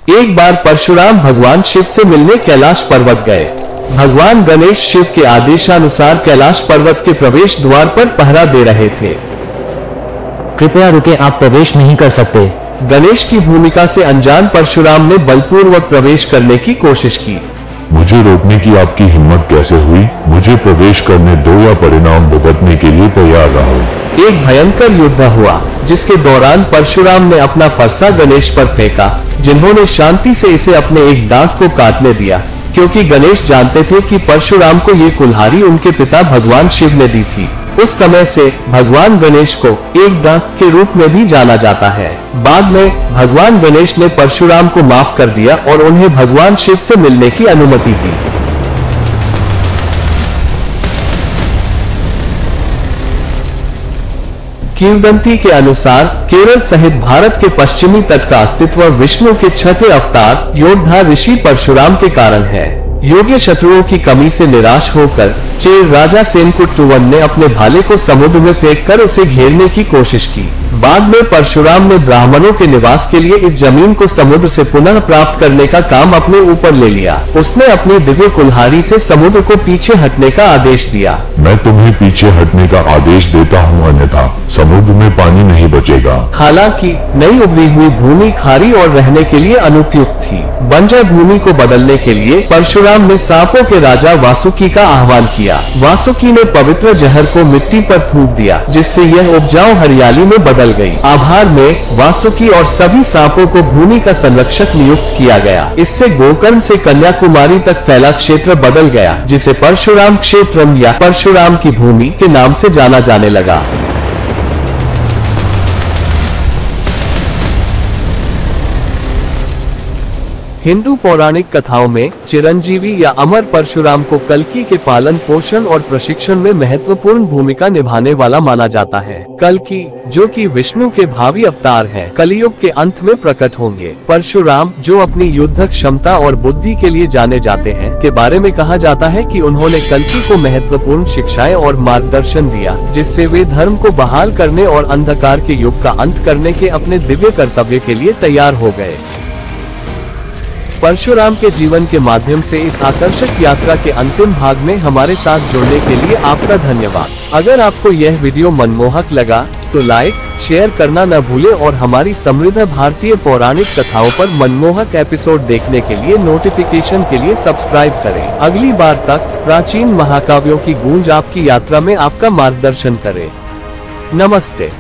एक बार परशुराम भगवान शिव से मिलने कैलाश पर्वत गए। भगवान गणेश शिव के आदेशानुसार कैलाश पर्वत के प्रवेश द्वार पर पहरा दे रहे थे। कृपया रुके, आप प्रवेश नहीं कर सकते। गणेश की भूमिका से अनजान परशुराम ने बलपूर्वक प्रवेश करने की कोशिश की। मुझे रोकने की आपकी हिम्मत कैसे हुई? मुझे प्रवेश करने दो या परिणाम भुगतने के लिए तैयार रहो। एक भयंकर युद्ध हुआ, जिसके दौरान परशुराम ने अपना फरसा गणेश पर फेंका, जिन्होंने शांति से इसे अपने एक दांत को काटने दिया, क्योंकि गणेश जानते थे कि परशुराम को ये कुल्हाड़ी उनके पिता भगवान शिव ने दी थी। उस समय से भगवान गणेश को एक दांत के रूप में भी जाना जाता है। बाद में भगवान गणेश ने परशुराम को माफ कर दिया और उन्हें भगवान शिव से मिलने की अनुमति दी। किंवदंती के अनुसार केरल सहित भारत के पश्चिमी तट का अस्तित्व विष्णु के छठे अवतार योद्धा ऋषि परशुराम के कारण है। योग्य शत्रुओं की कमी से निराश होकर चेर राजा सेनकुट्टुवन ने अपने भाले को समुद्र में फेंककर उसे घेरने की कोशिश की। बाद में परशुराम ने ब्राह्मणों के निवास के लिए इस जमीन को समुद्र से पुनः प्राप्त करने का काम अपने ऊपर ले लिया। उसने अपनी दिव्य कुल्हाड़ी से समुद्र को पीछे हटने का आदेश दिया। मैं तुम्हें पीछे हटने का आदेश देता हूँ, अन्यथा समुद्र में पानी नहीं बचेगा। हालांकि नई उभरी हुई भूमि खारी और रहने के लिए अनुपयुक्त थी। बंजर भूमि को बदलने के लिए परशुराम ने सांपों के राजा वासुकी का आह्वान किया। वासुकी ने पवित्र जहर को मिट्टी पर थूक दिया, जिससे यह उपजाऊ हरियाली में बदल गई। आभार में वासुकी और सभी सांपों को भूमि का संरक्षक नियुक्त किया गया। इससे गोकर्ण से कन्याकुमारी तक फैला क्षेत्र बदल गया, जिसे परशुराम क्षेत्रम या परशुराम की भूमि के नाम से जाना जाने लगा। हिंदू पौराणिक कथाओं में चिरंजीवी या अमर परशुराम को कल्कि के पालन पोषण और प्रशिक्षण में महत्वपूर्ण भूमिका निभाने वाला माना जाता है। कल्कि, जो कि विष्णु के भावी अवतार हैं, कलियुग के अंत में प्रकट होंगे। परशुराम, जो अपनी युद्ध क्षमता और बुद्धि के लिए जाने जाते हैं, के बारे में कहा जाता है कि उन्होंने कल्कि को महत्वपूर्ण शिक्षाएं और मार्गदर्शन दिया, जिससे वे धर्म को बहाल करने और अंधकार के युग का अंत करने के अपने दिव्य कर्तव्य के लिए तैयार हो गए। परशुराम के जीवन के माध्यम से इस आकर्षक यात्रा के अंतिम भाग में हमारे साथ जुड़ने के लिए आपका धन्यवाद। अगर आपको यह वीडियो मनमोहक लगा तो लाइक, शेयर करना न भूलें और हमारी समृद्ध भारतीय पौराणिक कथाओं पर मनमोहक एपिसोड देखने के लिए नोटिफिकेशन के लिए सब्सक्राइब करें। अगली बार तक प्राचीन महाकाव्यों की गूंज आपकी यात्रा में आपका मार्गदर्शन करे। नमस्ते।